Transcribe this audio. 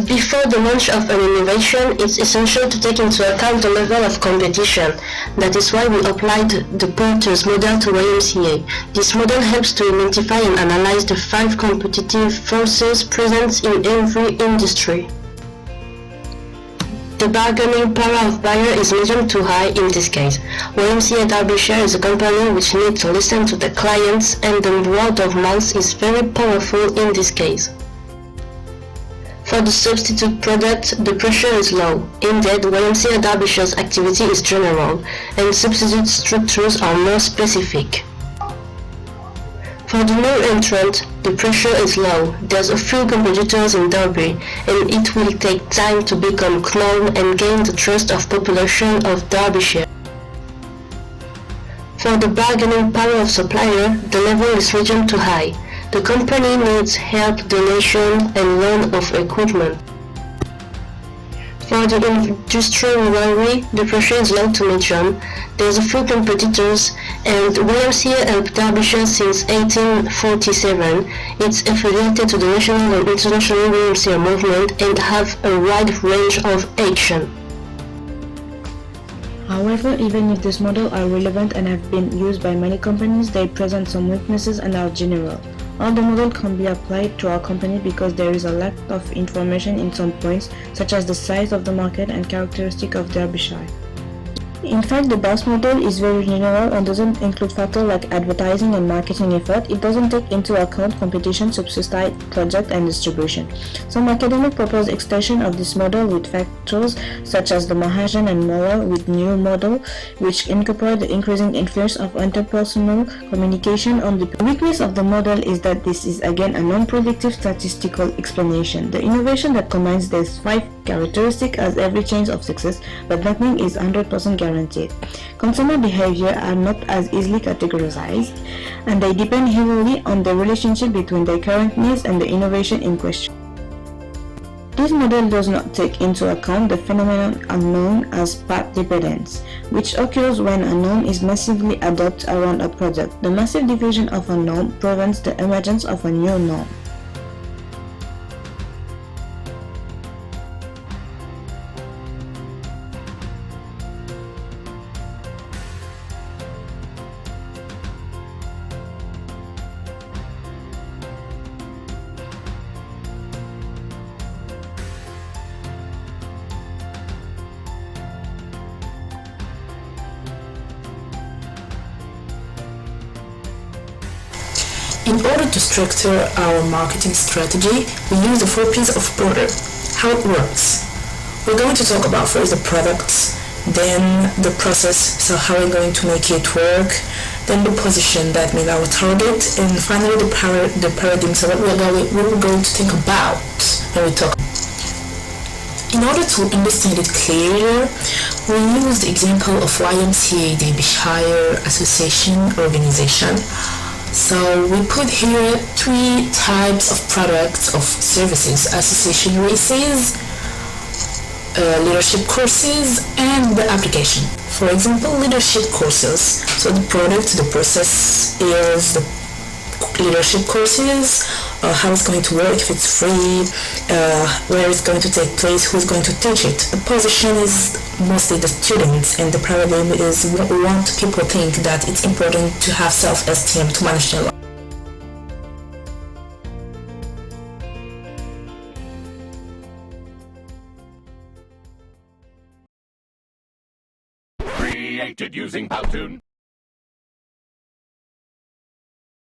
Before the launch of an innovation, it's essential to take into account the level of competition. That is why we applied the Porter's model to YMCA. This model helps to identify and analyze the 5 competitive forces present in every industry. The bargaining power of buyer is medium to high in this case. YMCA Derbyshire is a company which needs to listen to the clients, and the word of mouth is very powerful in this case. For the substitute product, the pressure is low. Indeed, YMCA Derbyshire's activity is general, and substitute structures are more specific. For the new entrant, the pressure is low. There's a few competitors in Derby, and it will take time to become known and gain the trust of population of Derbyshire. For the bargaining power of supplier, the level is medium to high. The company needs help, donation, and loan of equipment. For the industrial rivalry, the pressure is low to medium. There's a few competitors, and YMCA helped Derbyshire since 1847. It's affiliated to the national and international YMCA movement and have a wide range of action. However, even if this model are relevant and have been used by many companies, they present some weaknesses and are general. All the model can be applied to our company because there is a lack of information in some points, such as the size of the market and characteristic of Derbyshire. In fact, the BOSS model is very general and doesn't include factors like advertising and marketing effort. It doesn't take into account competition, subsidized project, and distribution. Some academics propose extension of this model with factors such as the Mahajan and Moral with new model, which incorporate the increasing influence of interpersonal communication on the weakness of the model is that this is again a non-predictive statistical explanation. The innovation that combines these 5 characteristics has every chance of success, but nothing is 100% guaranteed. Consumer behavior are not as easily categorized, and they depend heavily on the relationship between their current needs and the innovation in question. This model does not take into account the phenomenon known as path dependence, which occurs when a norm is massively adopted around a product. The massive diffusion of a norm prevents the emergence of a new norm. In order to structure our marketing strategy, we use the 4 P's of Porter. How it works. We're going to talk about first the products, then the process, so how we're going to make it work, then the position, that means our target, and finally the paradigm, so what we're going to think about when we talk. In order to understand it clearer, we use the example of YMCA Derbyshire Association organization. So we put here 3 types of products of services: association races, leadership courses, and the application. For example, leadership courses. So the product, the process is the leadership courses, how it's going to work, if it's free, where it's going to take place, who's going to teach it. The position is mostly the students, and the paradigm is what we want people to think that it's important to have self-esteem to manage their life. Created using Powtoon.